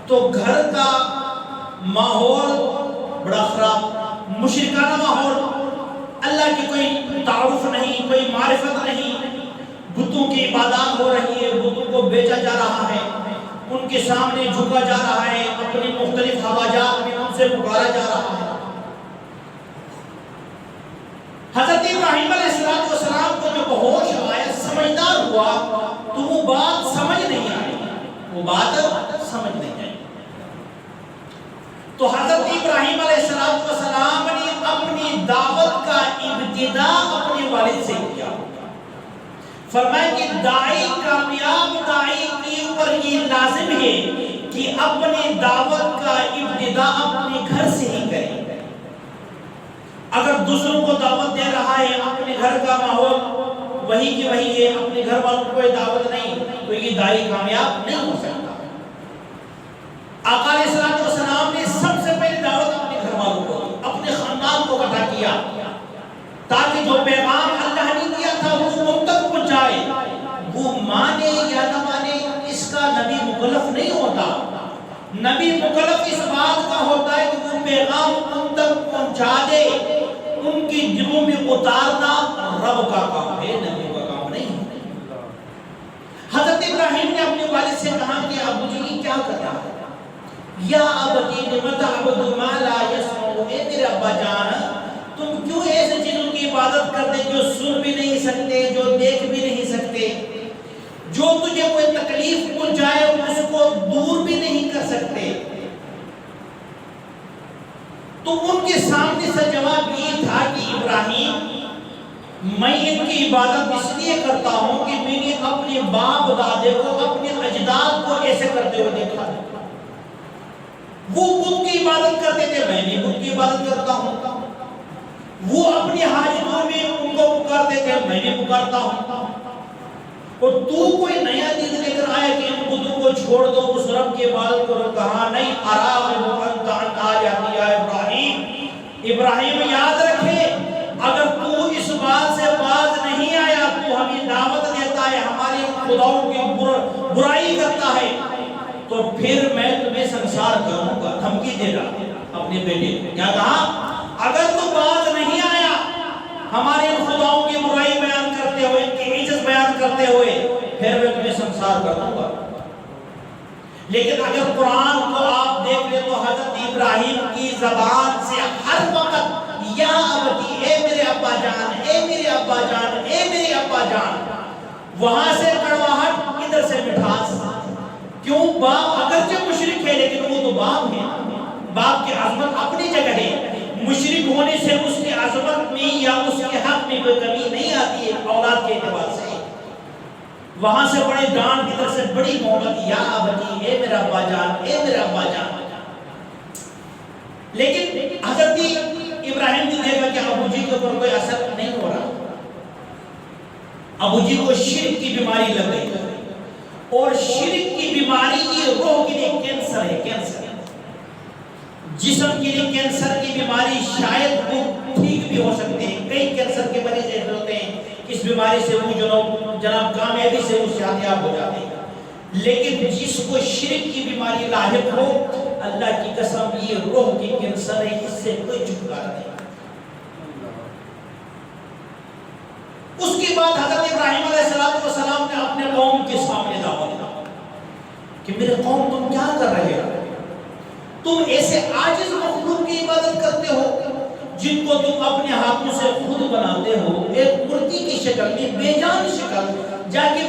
تو گھر کا ماحول بڑا خراب، مشرکانہ ماحول، اللہ کی کوئی تعارف نہیں، کوئی معرفت نہیں، بتوں کی عبادات ہو رہی ہے، بتوں کو بیچا جا رہا ہے، ان کے سامنے جھکا جا رہا ہے، اپنی مختلف حواجات میں ان سے پکارا جا رہا ہے۔ حضرت ابراہیم علیہ السلام کو جب ہوش آیا، سمجھدار ہوا، تو وہ بات سمجھ نہیں آئی، تو حضرت ابراہیم علیہ السلام نے اپنی دعوت کا ابتدا اپنے والد سے کیا۔ فرمایا کہ داعی، کامیاب داعی کے اوپر یہ لازم ہے کہ اپنی دعوت کا ابتدا اپنے گھر سے ہی کرے۔ اگر دوسروں کو دعوت دے رہا ہے، اپنے گھر کا ماحول وہی کی وہی ہے، اپنے گھر والوں کو کوئی دعوت نہیں، تو یہ داعی کامیاب نہیں ہو سکتا۔ آقا علیہ السلام نے سب سے پہلے دعوت اپنے گھر والوں کو، اپنے خاندان کو اکٹھا کیا، تاکہ جو پیغام اللہ نے دیا تھا وہ ان تک پہنچائے۔ وہ مانے یا نہ مانے، اس کا نبی مکلف نہیں ہوتا۔ نبی مکلف اس بات کا ہوتا ہے کہ وہ پیغام ان تک پہنچا دے، ان کی دلوں میں اتارنا رب کا کام ہے، نبی کا کام نہیں۔ حضرت ابراہیم نے اپنے والد سے کہا کہ ابو جی کیا کر رہا ہے؟ یا ابتی لم تعبد ما لا يسمع، اے میرے ابا جان تم کیوں ایسے چیزوں کی عبادت کرتے جو سن بھی نہیں سکتے، جو دیکھ بھی نہیں سکتے، جو تجھے کوئی تکلیف پہنچائے اس کو دور بھی نہیں کر سکتے؟ تو ان کے سامنے سے جواب یہ تھا کہ ابراہیم، میں ان کی عبادت اس لیے کرتا ہوں کہ میں نے اپنے باپ دادے کو، اپنے اجداد کو ایسے کرتے ہوئے دیکھا۔ وہ بت کی عبادت کرتے تھے، میں بھی بت کی عبادت کرتا ہوں۔ وہ اپنی حاجتوں میں ان کو پکارتے تھے، میں بھی پکارتا ہوں۔ اور تو کوئی نیا دین لے کر آیا کہ ان بتوں کو چھوڑ دو، اس رب کی عبادت کرو۔ کہا نہیں، اراغب انت عن آیاتی یا ابراہیم، ابراہیم یاد رکھے، اگر تو اس بات سے باز نہیں آیا، تو ہمیں دعوت دیتا ہے، ہمارے خداؤں کی برائی کرتا ہے، تو پھر میں تمہیں سنسار کروں گا۔ دھمکی دے رہا اپنے بیٹے کو، کیا کہا؟ اگر تو باز نہیں آیا ہمارے خداؤں کی برائی بیان کرتے ہوئے، ان کی عزت بیان کرتے ہوئے، پھر میں تمہیں سنسار کروں گا۔ لیکن اگر قرآن کو آپ دیکھ لیں تو حضرت ابراہیم کی زبان سے ہر وقت یا ابتی، اے میرے ابا جان، اے میرے ابا جان، اے میرے ابا جان، وہاں سے کڑواہٹ، ادھر سے مٹھاس۔ کیوں؟ باپ اگرچہ مشرک ہے لیکن وہ تو باپ ہے، باپ کی عظمت اپنی جگہ ہے، مشرک ہونے سے اس کی عظمت میں یا اس کے حق میں کوئی کمی نہیں آتی ہے اولاد کے اعتبار سے۔ وہاں سے بڑے ڈانٹ، ادھر سے بڑی محبت، یا ابتی، اے میرا ابا جان، اے میرا ابا جان۔ لیکن حضرت ابراہیم نے دیکھا کہ ابو جی کے اوپر کوئی اثر نہیں ہو رہا، ابو جی کو شرک کی بیماری لگ گئی، اور شرک کی بیماری یہ روح کے لیے کینسر ہے، کینسر۔ جسم کے لیے کینسر کی بیماری شاید وہ ٹھیک بھی ہو سکتے ہیں، کئی کینسر کے مریض ایسے ہوتے ہیں اس بیماری سے وہ جناب کامیابی سے وہ صحتیاب ہو جاتے ہیں، لیکن جس کو شرک کی بیماری لاحق ہو، اللہ کی قسم یہ روح کی کینسر ہے، اس سے کوئی چھٹکارا نہیں۔ اس کے بعد حضرت ابراہیم علیہ السلام نے اپنے قوم کے سامنے دعوت دی کہ میرے قوم تم کیا کر رہے ہو؟ تم ایسے عاجز مخلوق کی عبادت کرتے ہو جن کو تم اپنے ہاتھوں سے خود بناتے ہو، ایک مورتی کی شکل میں، بے جان شکل، جا کے